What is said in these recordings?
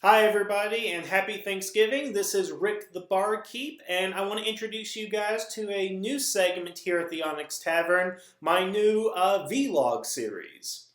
Hi, everybody, and happy Thanksgiving. This is Rick the Barkeep, and I want to introduce you guys to a new segment here at the Onyx Tavern, my new vlog series.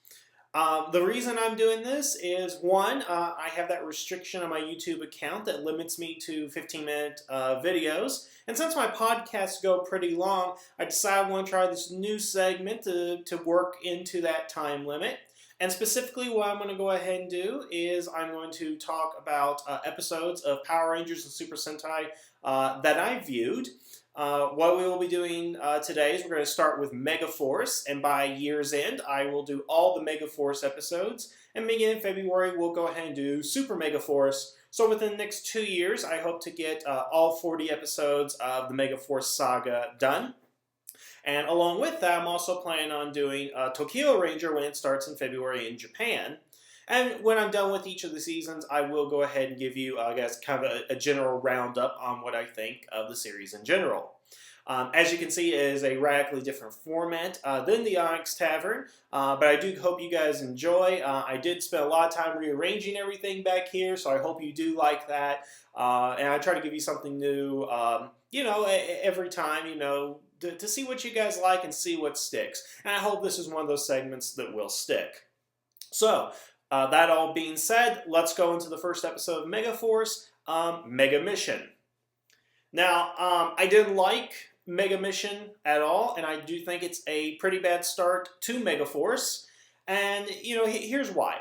The reason I'm doing this is, one, I have that restriction on my YouTube account that limits me to 15-minute videos, and since my podcasts go pretty long, I decided I want to try this new segment to work into that time limit. And specifically what I'm going to go ahead and do is I'm going to talk about episodes of Power Rangers and Super Sentai that I viewed. What we will be doing today is we're going to start with Megaforce, and by year's end I will do all the Megaforce episodes, and beginning in February we'll go ahead and do Super Megaforce. So within the next 2 years I hope to get all 40 episodes of the Megaforce saga done. And along with that, I'm also planning on doing Tokyo Ranger when it starts in February in Japan. And when I'm done with each of the seasons, I will go ahead and give you, I guess, kind of a general roundup on what I think of the series in general. As you can see, it is a radically different format than the Onyx Tavern, but I do hope you guys enjoy. I did spend a lot of time rearranging everything back here, so I hope you do like that. And I try to give you something new, every time, to see what you guys like and see what sticks. And I hope this is one of those segments that will stick. So, that all being said, let's go into the first episode of Megaforce, Mega Mission. Now, I didn't like Mega Mission at all, and I do think it's a pretty bad start to Megaforce. And, here's why.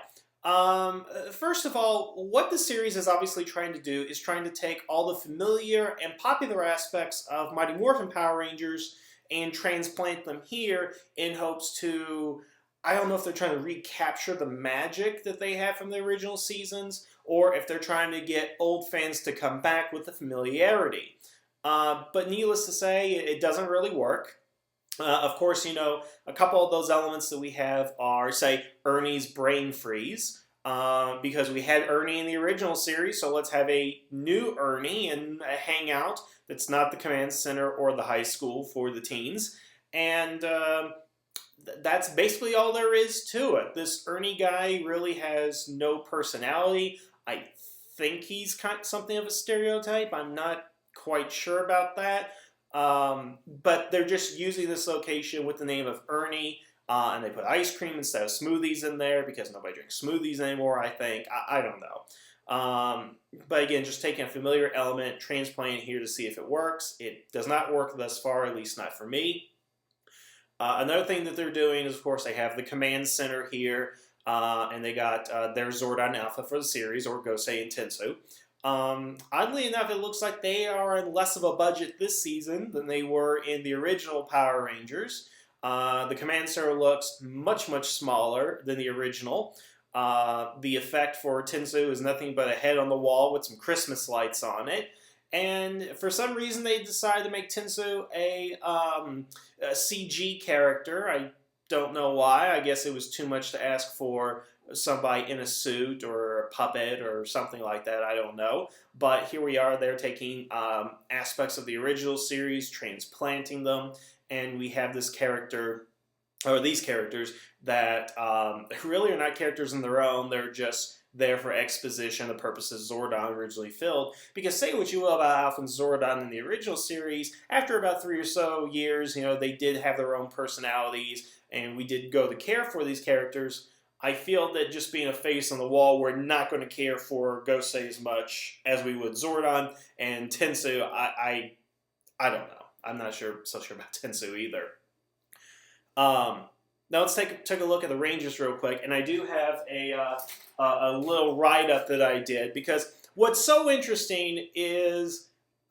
First of all, what the series is obviously trying to do is trying to take all the familiar and popular aspects of Mighty Morphin Power Rangers and transplant them here in hopes to, I don't know if they're trying to recapture the magic that they have from the original seasons, or if they're trying to get old fans to come back with the familiarity. But needless to say, it doesn't really work. Of course, a couple of those elements that we have are, say, Ernie's brain freeze, because we had Ernie in the original series, so let's have a new Ernie and a hangout that's not the command center or the high school for the teens. And that's basically all there is to it. This Ernie guy really has no personality. I think he's kind of something of a stereotype. I'm not quite sure about that. But they're just using this location with the name of Ernie, and they put ice cream instead of smoothies in there because nobody drinks smoothies anymore, I think. I don't know. But again, just taking a familiar element, transplanting it here to see if it works. It does not work thus far, at least not for me. Another thing that they're doing is, of course, they have the command center here, and they got their Zordon Alpha for the series, or Gosei and Tensu. Oddly enough, it looks like they are in less of a budget this season than they were in the original Power Rangers. The command center looks much, much smaller than the original. The effect for Tensu is nothing but a head on the wall with some Christmas lights on it. And for some reason, they decided to make Tensu a CG character. I don't know why. I guess it was too much to ask for somebody in a suit or a puppet or something like that. I don't know. But here we are. They're taking aspects of the original series, transplanting them, and we have this character, or these characters, that really are not characters in their own. They're just there for exposition, the purposes Zordon originally filled. Because say what you will about Alpha and Zordon in the original series, after about 3 or so years, they did have their own personalities, and we did go to care for these characters. I feel that just being a face on the wall, we're not going to care for Gosei as much as we would Zordon, and Tensu, I don't know. I'm not so sure about Tensu either. Now let's take a look at the Rangers real quick, and I do have a little write-up that I did, because what's so interesting is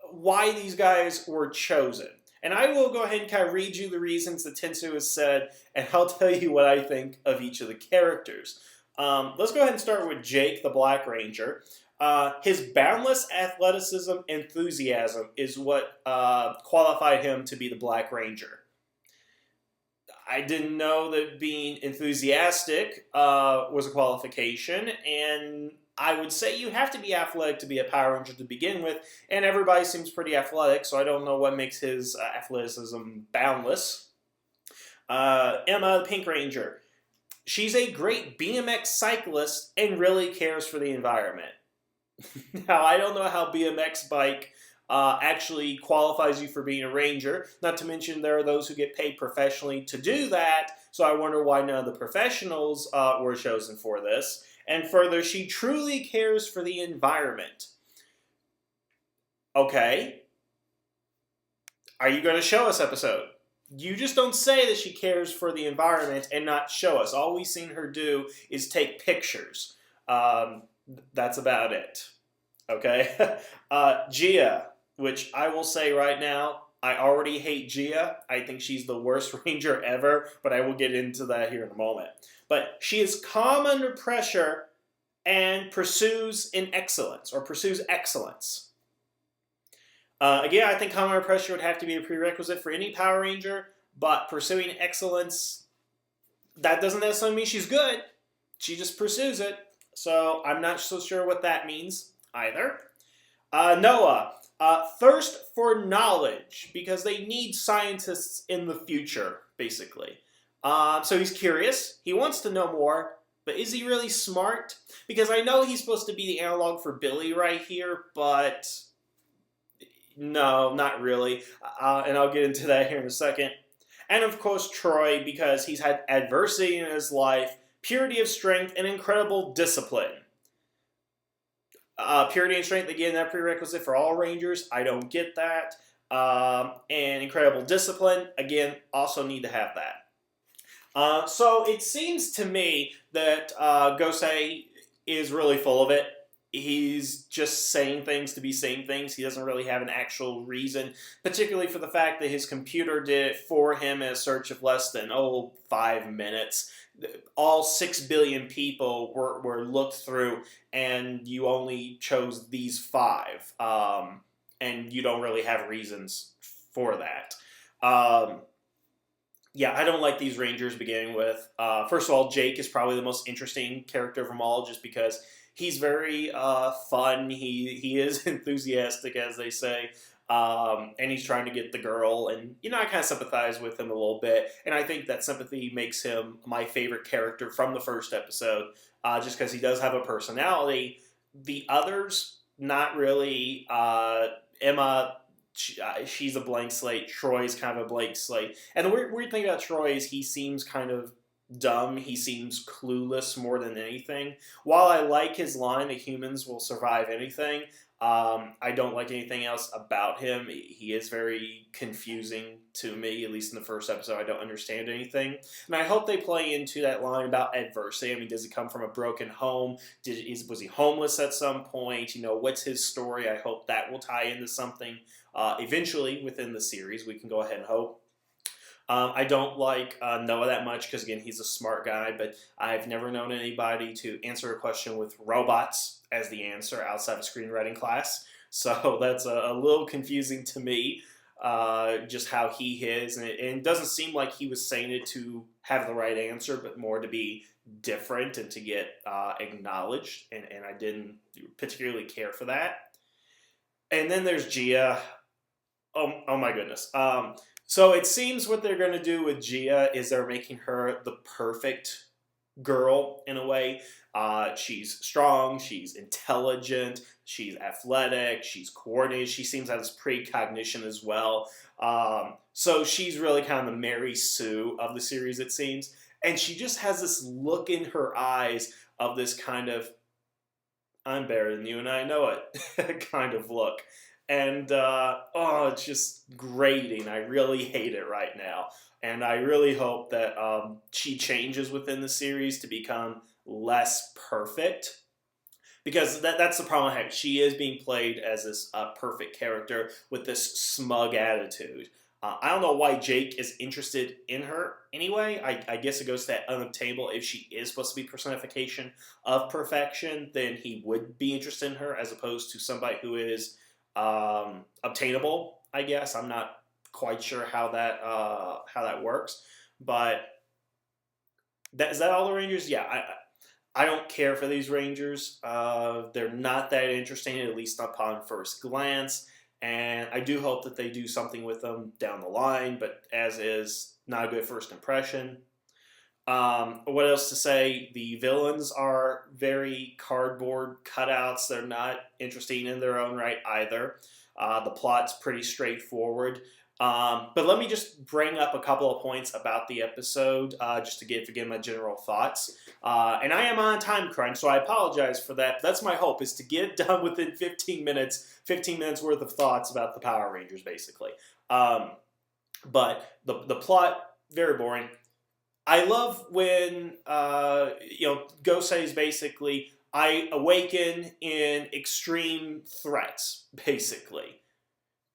why these guys were chosen. And I will go ahead and kind of read you the reasons that Tensu has said, and I'll tell you what I think of each of the characters. Let's go ahead and start with Jake, the Black Ranger. His boundless athleticism and enthusiasm is what qualified him to be the Black Ranger. I didn't know that being enthusiastic was a qualification, and I would say you have to be athletic to be a Power Ranger to begin with, and everybody seems pretty athletic, so I don't know what makes his athleticism boundless. Emma, the Pink Ranger. She's a great BMX cyclist and really cares for the environment. Now, I don't know how BMX bike actually qualifies you for being a ranger. Not to mention there are those who get paid professionally to do that. So I wonder why none of the professionals were chosen for this. And further, she truly cares for the environment. Okay, are you going to show us episode? You just don't say that she cares for the environment and not show us. All we've seen her do is take pictures. That's about it. Okay? Gia, which I will say right now, I already hate Gia. I think she's the worst ranger ever, but I will get into that here in a moment. But she is calm under pressure and pursues excellence. Again, I think calm under pressure would have to be a prerequisite for any Power Ranger, but pursuing excellence, that doesn't necessarily mean she's good. She just pursues it. So I'm not so sure what that means either. Noah, thirst for knowledge, because they need scientists in the future, basically. So he's curious. He wants to know more, but is he really smart? Because I know he's supposed to be the analog for Billy right here, but no, not really. And I'll get into that here in a second. And of course, Troy, because he's had adversity in his life, purity of strength, and incredible discipline. Purity and strength, again, that prerequisite for all Rangers. I don't get that. And incredible discipline, again, also need to have that. So it seems to me that Gosei is really full of it. He's just saying things to be saying things. He doesn't really have an actual reason, particularly for the fact that his computer did it for him in a search of less than, 5 minutes. All 6 billion people were looked through, and you only chose these 5. And you don't really have reasons for that. Yeah, I don't like these Rangers beginning with. First of all, Jake is probably the most interesting character of them all, just because he's very fun. He is enthusiastic, as they say. And he's trying to get the girl. And, I kind of sympathize with him a little bit. And I think that sympathy makes him my favorite character from the first episode, just because he does have a personality. The others, not really. Emma, she's a blank slate. Troy's kind of a blank slate. And the weird thing about Troy is he seems kind of dumb. He seems clueless more than anything. While I like his line that humans will survive anything, I don't like anything else about him. He is very confusing to me, at least in the first episode. I don't understand anything. And I hope they play into that line about adversity. I mean, does he come from a broken home? Was he homeless at some point? What's his story? I hope that will tie into something eventually within the series. We can go ahead and hope. I don't like Noah that much because, again, he's a smart guy, but I've never known anybody to answer a question with robots as the answer outside of screenwriting class. So that's a little confusing to me, just how he is. And it doesn't seem like he was saying it to have the right answer, but more to be different and to get acknowledged. And I didn't particularly care for that. And then there's Gia. Oh my goodness. So it seems what they're going to do with Gia is they're making her the perfect girl in a way. She's strong, she's intelligent, she's athletic, she's coordinated. She seems to have this precognition as well. So she's really kind of the Mary Sue of the series, it seems. And she just has this look in her eyes of this kind of, I'm better than you and I know it kind of look. And, it's just grating. I really hate it right now. And I really hope that she changes within the series to become less perfect. Because that's the problem I have. She is being played as this perfect character with this smug attitude. I don't know why Jake is interested in her anyway. I guess it goes to that unobtainable. If she is supposed to be personification of perfection, then he would be interested in her as opposed to somebody who is obtainable, I guess. I'm not quite sure how that works, but is that all the Rangers? Yeah, I don't care for these Rangers. They're not that interesting, at least upon first glance, and I do hope that they do something with them down the line, but as is, not a good first impression. What else to say? The villains are very cardboard cutouts. They're not interesting in their own right either. The plot's pretty straightforward. But let me just bring up a couple of points about the episode, just to give again my general thoughts. And I am on a time crunch, so I apologize for that. That's my hope, is to get it done within 15 minutes. 15 minutes worth of thoughts about the Power Rangers, basically. But the plot, very boring. I love when Go says basically, I awaken in extreme threats, basically.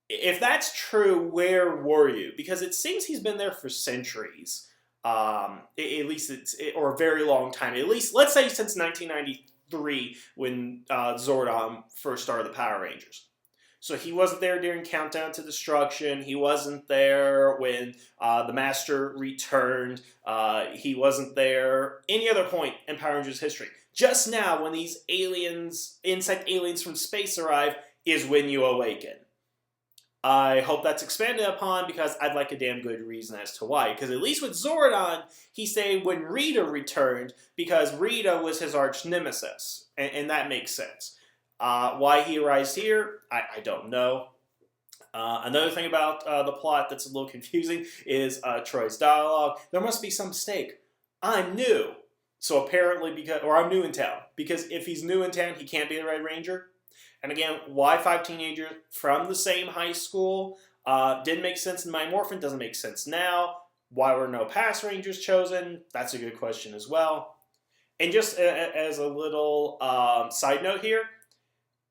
If that's true, where were you? Because it seems he's been there for centuries. At least or a very long time. At least, let's say since 1993, when Zordon first started the Power Rangers. So he wasn't there during Countdown to Destruction. He wasn't there when the Master returned. He wasn't there any other point in Power Rangers history. Just now, when these aliens, insect aliens from space arrive, is when you awaken. I hope that's expanded upon, because I'd like a damn good reason as to why. Because at least with Zordon, he stayed when Rita returned, because Rita was his arch nemesis. And that makes sense. Why he arrives here, I don't know. Another thing about the plot that's a little confusing is Troy's dialogue. There must be some mistake. I'm new. So apparently, I'm new in town. Because if he's new in town, he can't be the Red Ranger. And again, why 5 teenagers from the same high school? Didn't make sense in Mighty Morphin, doesn't make sense now. Why were no past Rangers chosen? That's a good question as well. And just as a little side note here,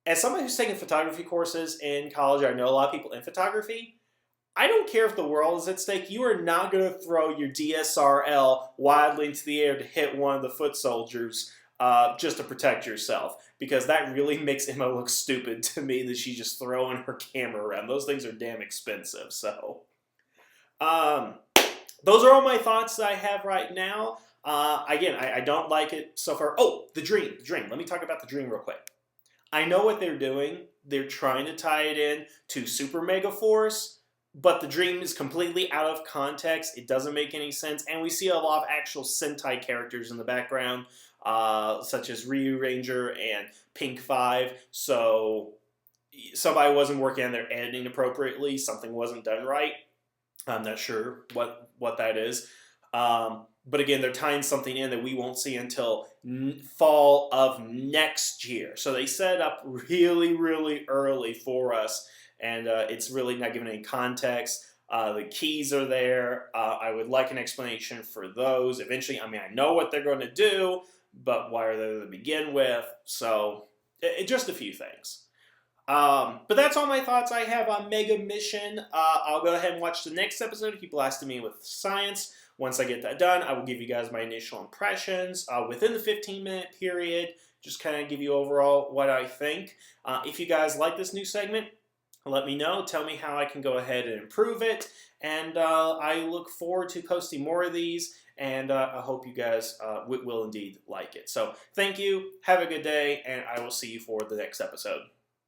as someone who's taken photography courses in college, I know a lot of people in photography. I don't care if the world is at stake. You are not going to throw your DSLR wildly into the air to hit one of the foot soldiers just to protect yourself. Because that really makes Emma look stupid to me, that she's just throwing her camera around. Those things are damn expensive. So, those are all my thoughts that I have right now. Again, I don't like it so far. Oh, the dream. Let me talk about the dream real quick. I know what they're doing. They're trying to tie it in to Super Megaforce, but the dream is completely out of context. It doesn't make any sense, and we see a lot of actual Sentai characters in the background, such as Ryu Ranger and Pink 5, so somebody wasn't working on their editing appropriately. Something wasn't done right. I'm not sure what that is. But again, they're tying something in that we won't see until fall of next year. So they set it up really, really early for us, and it's really not giving any context. The keys are there. I would like an explanation for those. Eventually, I know what they're going to do, but why are they there to begin with? So, just a few things. But that's all my thoughts I have on Mega Mission. I'll go ahead and watch the next episode. Keep blasting me with science. Once I get that done, I will give you guys my initial impressions within the 15-minute period. Just kind of give you overall what I think. If you guys like this new segment, let me know. Tell me how I can go ahead and improve it. And I look forward to posting more of these. And I hope you guys will indeed like it. So thank you. Have a good day. And I will see you for the next episode.